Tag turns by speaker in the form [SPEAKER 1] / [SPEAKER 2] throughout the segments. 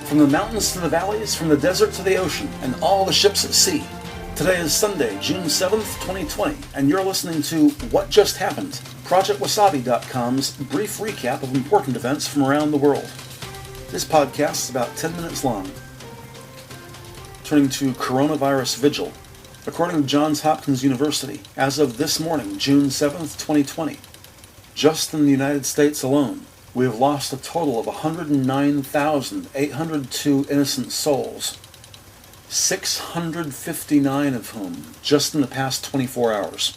[SPEAKER 1] From the mountains to the valleys, from the desert to the ocean, and all the ships at sea. Today is Sunday, June 7th, 2020, and you're listening to What Just Happened, ProjectWasabi.com's brief recap of important events from around the world. This podcast is about 10 minutes long. Turning to coronavirus vigil. According to Johns Hopkins University, as of this morning, June 7th, 2020, just in the United States alone, we have lost a total of 109,802 innocent souls, 659 of whom just in the past 24 hours.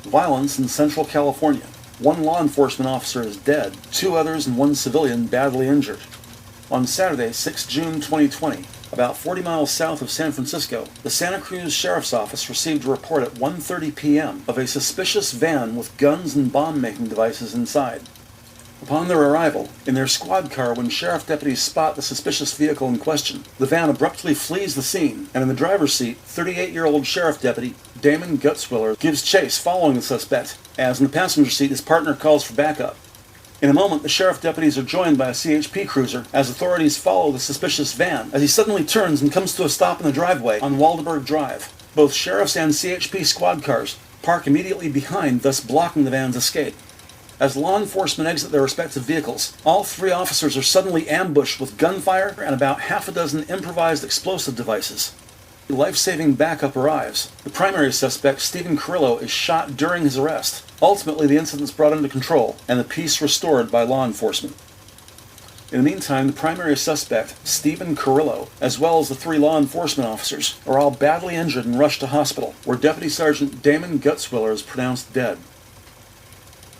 [SPEAKER 1] Violence in Central California. One law enforcement officer is dead, 2 others and 1 civilian badly injured. On Saturday, 6 June 2020, about 40 miles south of San Francisco, the Santa Cruz Sheriff's Office received a report at 1:30 p.m. of a suspicious van with guns and bomb-making devices inside. Upon their arrival, in their squad car when sheriff deputies spot the suspicious vehicle in question, the van abruptly flees the scene, and in the driver's seat, 38-year-old sheriff deputy Damon Gutzwiller gives chase following the suspect, as in the passenger seat his partner calls for backup. In a moment, the sheriff deputies are joined by a CHP cruiser as authorities follow the suspicious van as he suddenly turns and comes to a stop in the driveway on Waldberg Drive. Both sheriff's and CHP squad cars park immediately behind, thus blocking the van's escape. As law enforcement exit their respective vehicles, all 3 officers are suddenly ambushed with gunfire and about half a dozen improvised explosive devices. Life-saving backup arrives. The primary suspect, Stephen Carrillo, is shot during his arrest. Ultimately, the incident is brought under control and the peace restored by law enforcement. In the meantime, the primary suspect, Stephen Carrillo, as well as the 3 law enforcement officers, are all badly injured and rushed to hospital, where Deputy Sergeant Damon Gutzwiller is pronounced dead.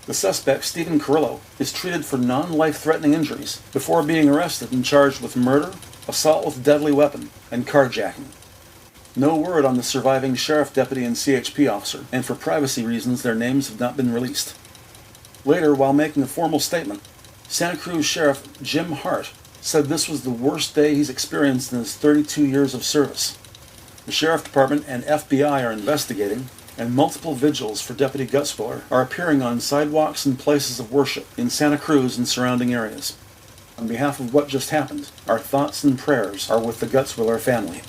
[SPEAKER 1] The suspect, Stephen Carrillo, is treated for non-life-threatening injuries before being arrested and charged with murder, assault with deadly weapon, and carjacking. No word on the surviving sheriff deputy and CHP officer, and for privacy reasons their names have not been released. Later, while making a formal statement, Santa Cruz Sheriff Jim Hart said this was the worst day he's experienced in his 32 years of service. The Sheriff Department and FBI are investigating, and multiple vigils for Deputy Gutzwiller are appearing on sidewalks and places of worship in Santa Cruz and surrounding areas. On behalf of What Just Happened, our thoughts and prayers are with the Gutzwiller family.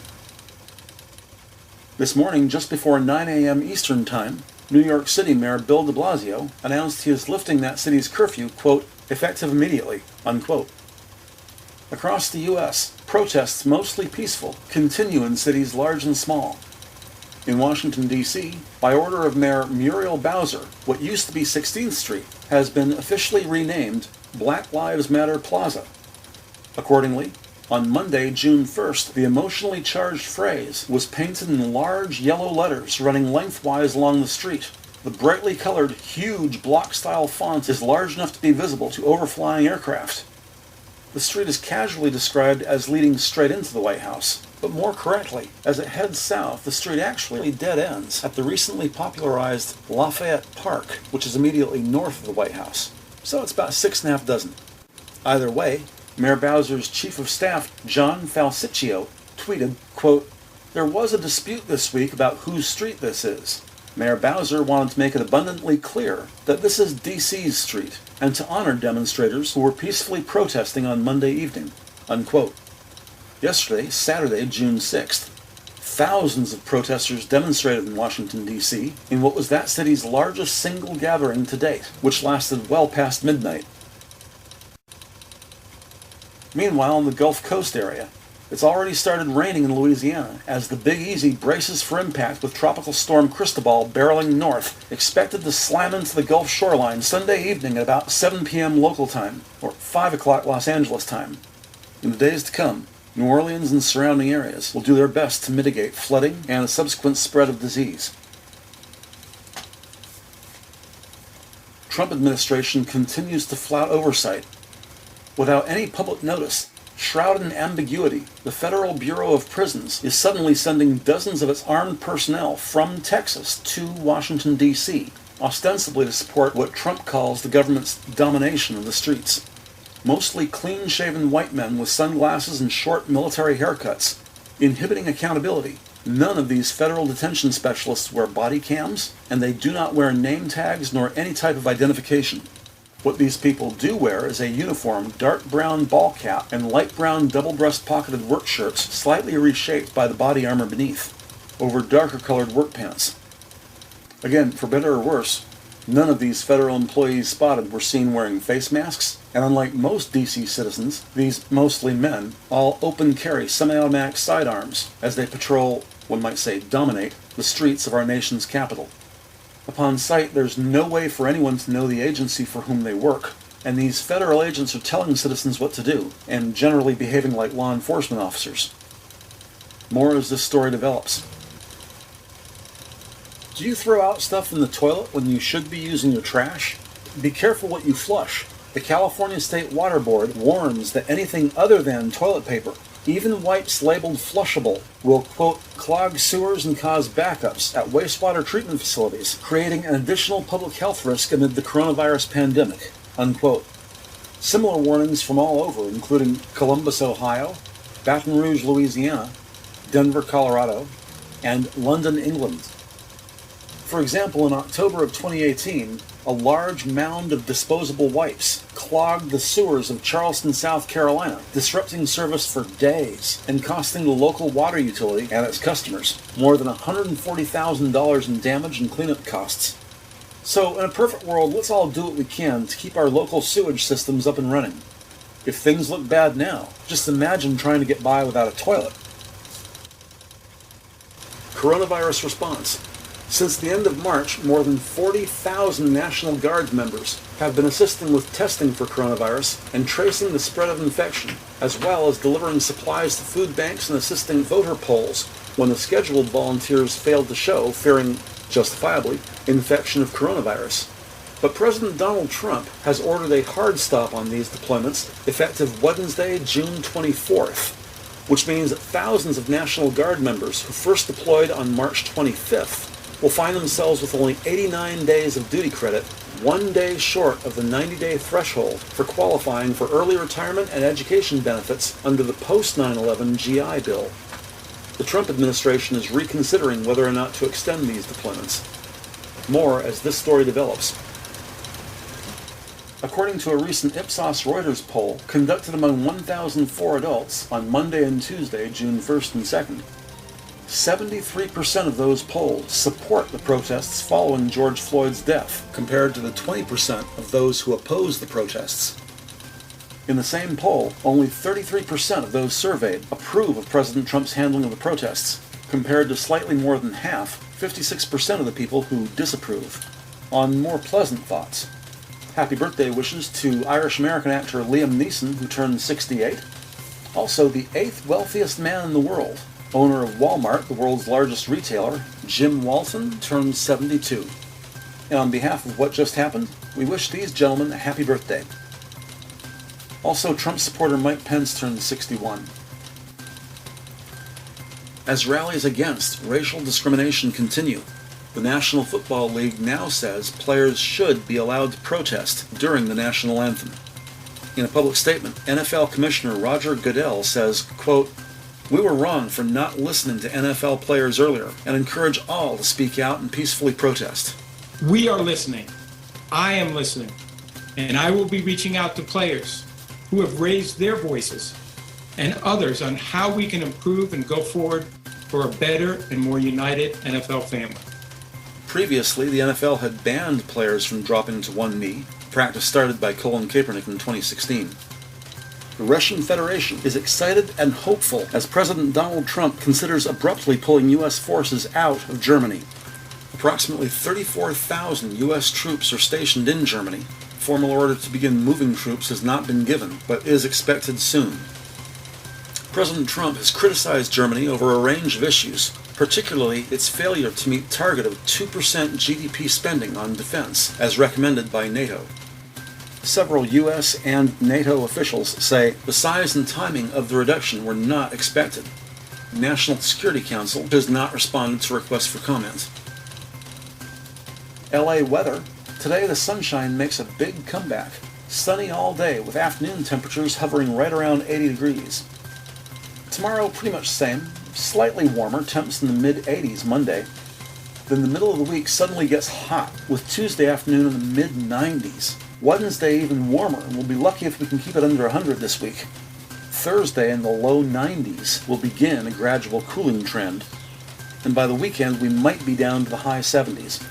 [SPEAKER 1] This morning, just before 9 a.m. Eastern Time, New York City Mayor Bill de Blasio announced he is lifting that city's curfew, quote, effective immediately, unquote. Across the U.S., protests, mostly peaceful, continue in cities large and small. In Washington, D.C., by order of Mayor Muriel Bowser, what used to be 16th Street has been officially renamed Black Lives Matter Plaza. Accordingly, on Monday, June 1st, the emotionally charged phrase was painted in large yellow letters running lengthwise along the street. The brightly colored, huge block-style font is large enough to be visible to overflying aircraft. The street is casually described as leading straight into the White House, but more correctly, as it heads south, the street actually dead ends at the recently popularized Lafayette Park, which is immediately north of the White House. So it's about 6.5 dozen. Either way, Mayor Bowser's Chief of Staff, John Falsiccio, tweeted, quote, there was a dispute this week about whose street this is. Mayor Bowser wanted to make it abundantly clear that this is DC's street, and to honor demonstrators who were peacefully protesting on Monday evening, unquote. Yesterday, Saturday, June 6th, thousands of protesters demonstrated in Washington, D.C. in what was that city's largest single gathering to date, which lasted well past midnight. Meanwhile, in the Gulf Coast area, it's already started raining in Louisiana as the Big Easy braces for impact with tropical storm Cristobal barreling north, expected to slam into the Gulf shoreline Sunday evening at about 7 p.m. local time, or 5 o'clock Los Angeles time. In the days to come, New Orleans and surrounding areas will do their best to mitigate flooding and the subsequent spread of disease. Trump administration continues to flout oversight. Without any public notice, shrouded in ambiguity, the Federal Bureau of Prisons is suddenly sending dozens of its armed personnel from Texas to Washington, D.C., ostensibly to support what Trump calls the government's domination of the streets. Mostly clean-shaven white men with sunglasses and short military haircuts, inhibiting accountability. None of these federal detention specialists wear body cams, and they do not wear name tags nor any type of identification. What these people do wear is a uniform dark brown ball cap and light brown double-breast pocketed work shirts slightly reshaped by the body armor beneath, over darker colored work pants. Again, for better or worse, none of these federal employees spotted were seen wearing face masks, and unlike most DC citizens, these mostly men all open carry semi-automatic sidearms as they patrol, one might say dominate, the streets of our nation's capital. Upon sight, there's no way for anyone to know the agency for whom they work, and these federal agents are telling citizens what to do, and generally behaving like law enforcement officers. More as this story develops. Do you throw out stuff in the toilet when you should be using your trash? Be careful what you flush. The California State Water Board warns that anything other than toilet paper, even wipes labeled flushable, will, quote, clog sewers and cause backups at wastewater treatment facilities, creating an additional public health risk amid the coronavirus pandemic, unquote. Similar warnings from all over, including Columbus, Ohio, Baton Rouge, Louisiana, Denver, Colorado, and London, England. For example, in October of 2018, a large mound of disposable wipes clogged the sewers of Charleston, South Carolina, disrupting service for days and costing the local water utility and its customers more than $140,000 in damage and cleanup costs. So, in a perfect world, let's all do what we can to keep our local sewage systems up and running. If things look bad now, just imagine trying to get by without a toilet. Coronavirus response. Since the end of March, more than 40,000 National Guard members have been assisting with testing for coronavirus and tracing the spread of infection, as well as delivering supplies to food banks and assisting voter polls when the scheduled volunteers failed to show, fearing, justifiably, infection of coronavirus. But President Donald Trump has ordered a hard stop on these deployments effective Wednesday, June 24th, which means that thousands of National Guard members who first deployed on March 25th will find themselves with only 89 days of duty credit, 1 day short of the 90-day threshold for qualifying for early retirement and education benefits under the post-9/11 GI Bill. The Trump administration is reconsidering whether or not to extend these deployments. More as this story develops. According to a recent Ipsos Reuters poll conducted among 1,004 adults on Monday and Tuesday, June 1st and 2nd, 73% of those polled support the protests following George Floyd's death, compared to the 20% of those who oppose the protests. In the same poll, only 33% of those surveyed approve of President Trump's handling of the protests, compared to slightly more than half, 56% of the people who disapprove. On more pleasant thoughts, happy birthday wishes to Irish-American actor Liam Neeson, who turned 68. Also, the 8th wealthiest man in the world, owner of Walmart, the world's largest retailer, Jim Walton, turned 72. And on behalf of what just happened, we wish these gentlemen a happy birthday. Also, Trump supporter Mike Pence turned 61. As rallies against racial discrimination continue, the National Football League now says players should be allowed to protest during the national anthem. In a public statement, NFL Commissioner Roger Goodell says, quote, "We were wrong for not listening to NFL players earlier and encourage all to speak out and peacefully protest."
[SPEAKER 2] We are listening. I am listening. And I will be reaching out to players who have raised their voices and others on how we can improve and go forward for a better and more united NFL family.
[SPEAKER 1] Previously, the NFL had banned players from dropping to one knee, a practice started by Colin Kaepernick in 2016. The Russian Federation is excited and hopeful as President Donald Trump considers abruptly pulling U.S. forces out of Germany. Approximately 34,000 U.S. troops are stationed in Germany. Formal order to begin moving troops has not been given, but is expected soon. President Trump has criticized Germany over a range of issues, particularly its failure to meet target of 2% GDP spending on defense, as recommended by NATO. Several U.S. and NATO officials say the size and timing of the reduction were not expected. The National Security Council has not responded to requests for comment. LA weather. Today the sunshine makes a big comeback. Sunny all day with afternoon temperatures hovering right around 80 degrees. Tomorrow pretty much same, slightly warmer, temps in the mid-80s Monday. Then the middle of the week suddenly gets hot with Tuesday afternoon in the mid-90s. Wednesday even warmer, and we'll be lucky if we can keep it under 100 this week. Thursday in the low 90s will begin a gradual cooling trend, and by the weekend we might be down to the high 70s.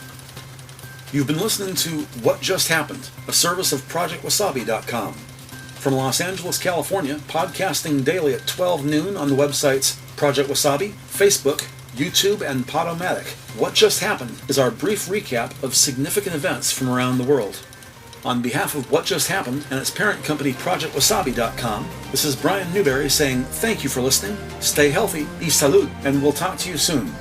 [SPEAKER 1] You've been listening to What Just Happened, a service of ProjectWasabi.com. From Los Angeles, California, podcasting daily at 12 noon on the websites Project Wasabi, Facebook, YouTube, and Podomatic. What Just Happened is our brief recap of significant events from around the world. On behalf of What Just Happened and its parent company ProjectWasabi.com, this is Brian Newberry saying thank you for listening, stay healthy, y salud, and we'll talk to you soon.